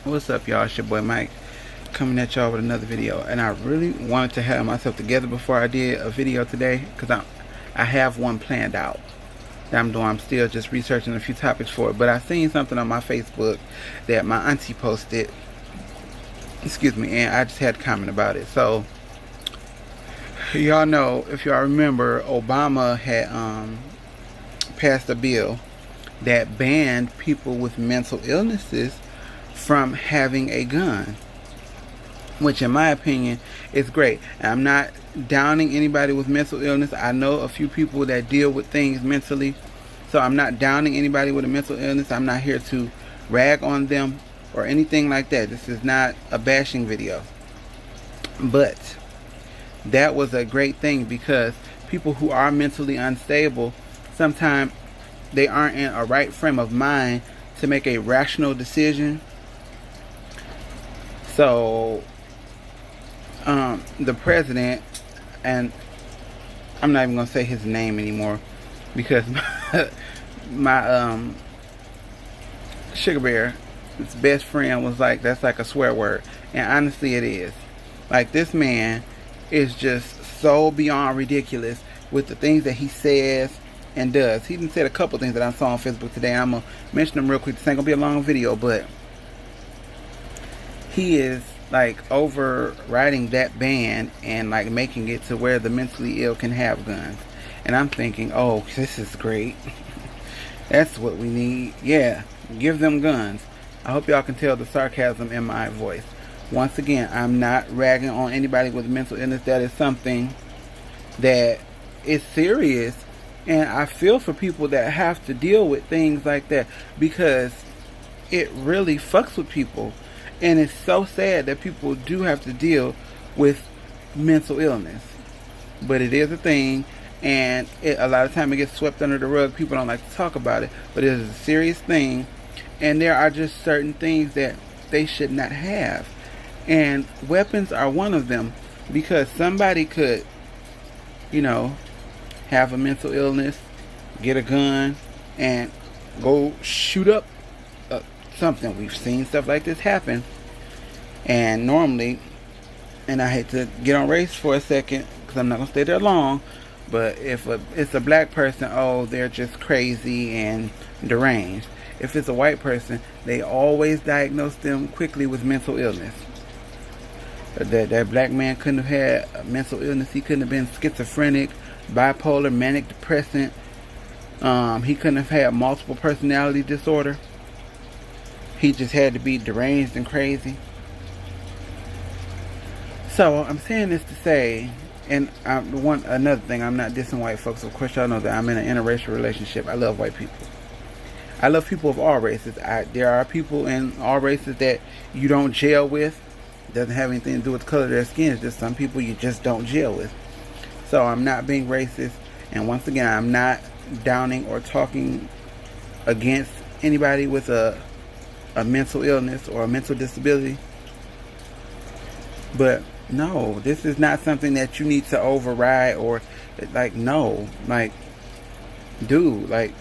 What's up, y'all? It's your boy Mike coming at y'all with another video, and I really wanted to have myself together before I did a video today because I have one planned out that I'm doing. I'm still just researching a few topics for it, but I seen something on my Facebook that my auntie posted, excuse me, and I just had to comment about it. So y'all know, if y'all remember, Obama had passed a bill that banned people with mental illnesses from having a gun, which in my opinion is great. And I'm not downing anybody with mental illness. I know a few people that deal with things mentally, so I'm not downing anybody with a mental illness. I'm not here to rag on them or anything like that. This is not a bashing video, but that was a great thing because people who are mentally unstable, sometimes they aren't in a right frame of mind to make a rational decision. So the president, and I'm not even gonna say his name anymore because my sugar bear, his best friend, was like, that's like a swear word, and honestly it is. Like, this man is just so beyond ridiculous with the things that he says and does. He even said a couple things that I saw on Facebook today. I'm gonna mention them real quick. This ain't gonna be a long video, but he is like overriding that ban and like making it to where the mentally ill can have guns. And I'm thinking, oh, this is great. That's what we need. Yeah, give them guns. I hope y'all can tell the sarcasm in my voice. Once again, I'm not ragging on anybody with mental illness. That is something that is serious, and I feel for people that have to deal with things like that because it really fucks with people. And it's so sad that people do have to deal with mental illness. But it is a thing, and a lot of time it gets swept under the rug. People don't like to talk about it, but it is a serious thing. And there are just certain things that they should not have. And weapons are one of them, because somebody could, you know, have a mental illness, get a gun, and go shoot up something. We've seen stuff like this happen. And normally, and I hate to get on race for a second because I'm not going to stay there long, but if it's a black person, oh, they're just crazy and deranged. If it's a white person, they always diagnose them quickly with mental illness. That black man couldn't have had a mental illness. He couldn't have been schizophrenic, bipolar, manic depressant. He couldn't have had multiple personality disorder. He just had to be deranged and crazy. So I'm saying this to say, and another thing, I'm not dissing white folks. Of course, y'all know that I'm in an interracial relationship. I love white people. I love people of all races. There are people in all races that you don't gel with. It doesn't have anything to do with the color of their skin. It's just some people you just don't gel with. So I'm not being racist. And once again, I'm not downing or talking against anybody with a mental illness or a mental disability. But no, this is not something that you need to override or like, no, like, dude, like,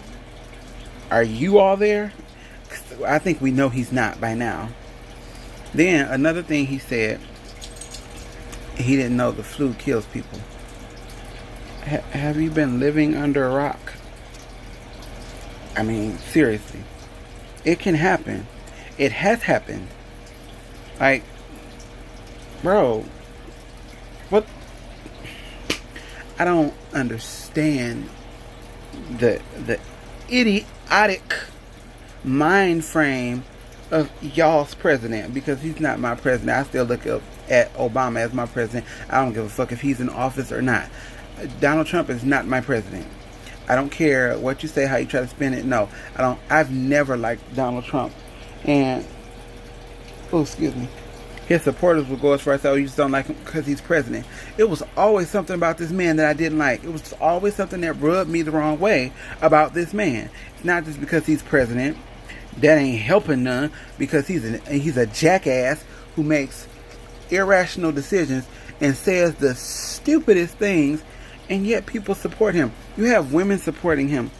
are you all there? I think we know he's not by now. Then another thing he said, he didn't know the flu kills people. Have you been living under a rock? I mean, seriously, it can happen. It has happened. Like, bro, what? I don't understand the idiotic mind frame of y'all's president, because he's not my president. I still look up at Obama as my president. I don't give a fuck if he's in office or not. Donald Trump is not my president. I don't care what you say, how you try to spin it. No, I don't. I've never liked Donald Trump. And, oh, excuse me, his supporters would go as far as say, oh, you just don't like him because he's president. It was always something about this man that I didn't like. It was always something that rubbed me the wrong way about this man. It's not just because he's president. That ain't helping none, because he's a jackass who makes irrational decisions and says the stupidest things, and yet people support him. You have women supporting him.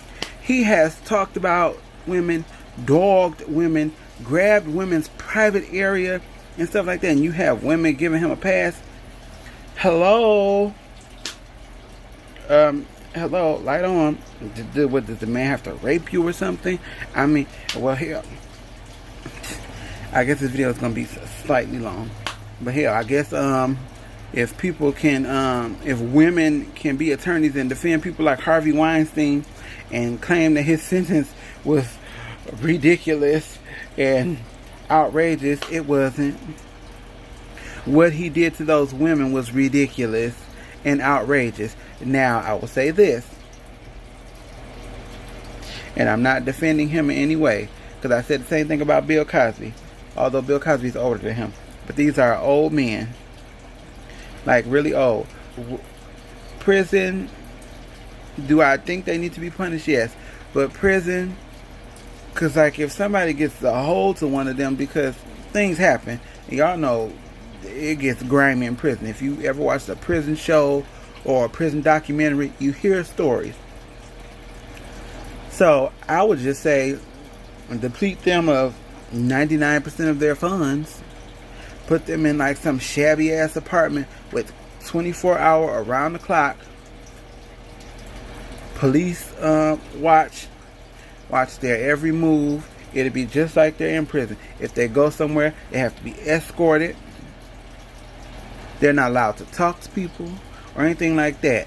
He has talked about women, dogged women, grabbed women's private area and stuff like that, and you have women giving him a pass. Hello? Hello, light on. What, does the man have to rape you or something? I mean, well, hell, I guess this video is going to be slightly long. But hell, I guess, if people can, if women can be attorneys and defend people like Harvey Weinstein and claim that his sentence was ridiculous and outrageous, it wasn't. What he did to those women was ridiculous and outrageous. Now, I will say this, and I'm not defending him in any way, because I said the same thing about Bill Cosby, although Bill Cosby's older than him. But these are old men, like really old. Prison, do I think they need to be punished? Yes. But prison, because like if somebody gets a hold to one of them, because things happen, and y'all know it gets grimy in prison. If you ever watched a prison show or a prison documentary, you hear stories. So I would just say deplete them of 99% of their funds, put them in like some shabby ass apartment with 24-hour around the clock police watch their every move. It'll be just like they're in prison. If they go somewhere, they have to be escorted. They're not allowed to talk to people or anything like that.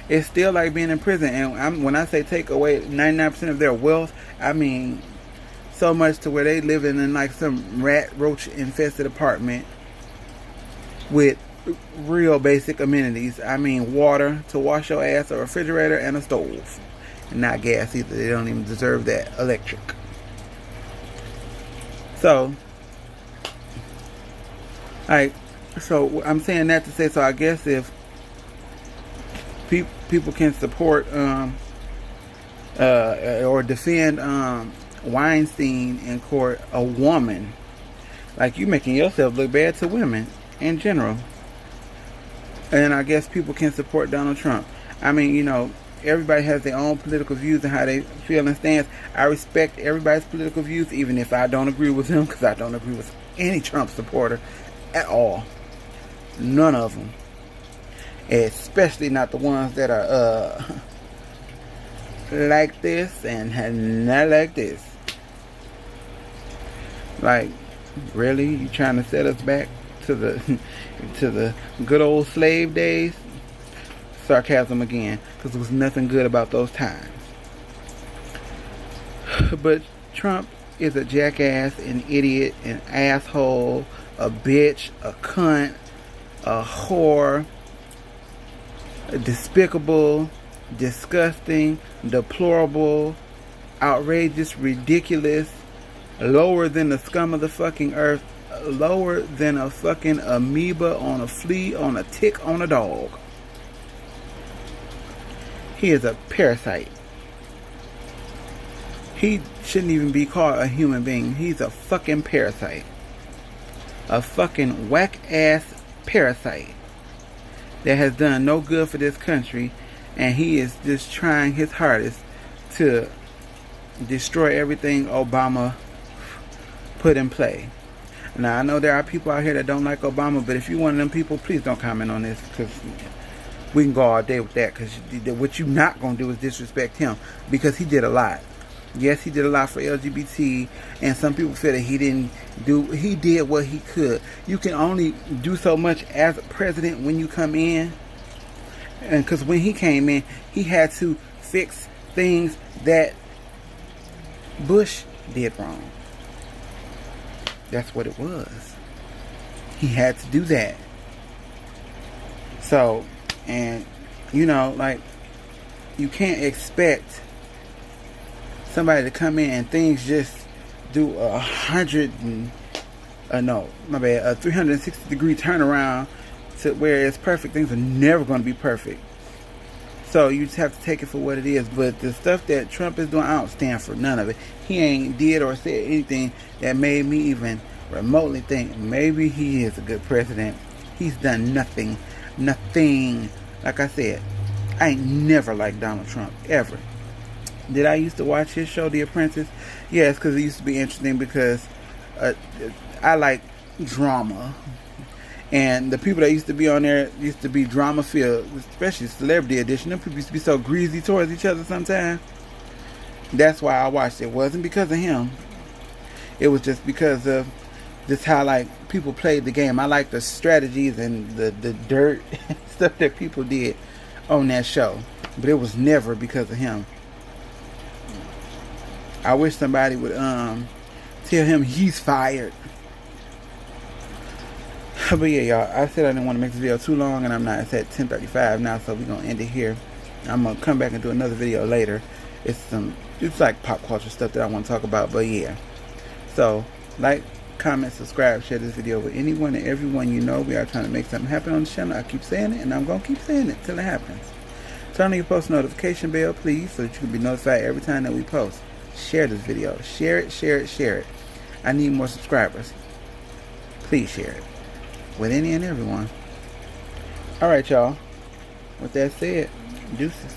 It's still like being in prison. And when I say take away 99% of their wealth, I mean so much to where they live in like some rat roach infested apartment with real basic amenities. I mean water to wash your ass, a refrigerator, and a stove. And not gas either. They don't even deserve that. Electric. So so I'm saying that to say, so I guess if people can support or defend Weinstein in court, a woman, like you making yourself look bad to women in general. And I guess people can support Donald Trump. I mean, you know, everybody has their own political views and how they feel and stands. I respect everybody's political views, even if I don't agree with them, because I don't agree with any Trump supporter at all. None of them. Especially not the ones that are like this and not like this. Like, really? You trying to set us back to the good old slave days? Sarcasm again, because there was nothing good about those times. But Trump is a jackass, an idiot, an asshole, a bitch, a cunt, a whore, despicable, disgusting, deplorable, outrageous, ridiculous, lower than the scum of the fucking earth, lower than a fucking amoeba on a flea, on a tick, on a dog. He is a parasite. He shouldn't even be called a human being. He's a fucking parasite. A fucking whack-ass parasite that has done no good for this country, and he is just trying his hardest to destroy everything Obama put in play. Now, I know there are people out here that don't like Obama, but if you're one of them people, please don't comment on this, because we can go all day with that, because what you're not going to do is disrespect him, because he did a lot. Yes, he did a lot for LGBT, and some people feel that he didn't do. He did what he could. You can only do so much as a president when you come in, and because when he came in, he had to fix things that Bush did wrong. That's what it was. He had to do that. So, and you know, like, you can't expect somebody to come in and things just do a 360 degree turnaround to where it's perfect. Things are never going to be perfect. So you just have to take it for what it is. But the stuff that Trump is doing, I don't stand for none of it. He ain't did or said anything that made me even remotely think maybe he is a good president. He's done nothing. Like I said, I ain't never liked Donald Trump, ever. Did I used to watch his show, The Apprentice? Yes, because it used to be interesting because uh, I like drama. And the people that used to be on there used to be drama filled, especially Celebrity Edition. Them people used to be so greasy towards each other sometimes. That's why I watched it. It wasn't because of him. It was just because of just how like people played the game. I like the strategies and the dirt stuff that people did on that show. But it was never because of him. I wish somebody would tell him he's fired. But yeah, y'all, I said I didn't want to make this video too long, and I'm not. It's at 10:35 now, so we're gonna end it here. I'm gonna come back and do another video later. It's like pop culture stuff that I want to talk about, but yeah. So, like, comment, subscribe, share this video with anyone and everyone you know. We are trying to make something happen on the channel. I keep saying it, and I'm gonna keep saying it till it happens. Turn on your post notification bell, please, so that you can be notified every time that we post. Share this video. Share it, share it, share it. I need more subscribers. Please share it with any and everyone. Alright, y'all. With that said, deuces.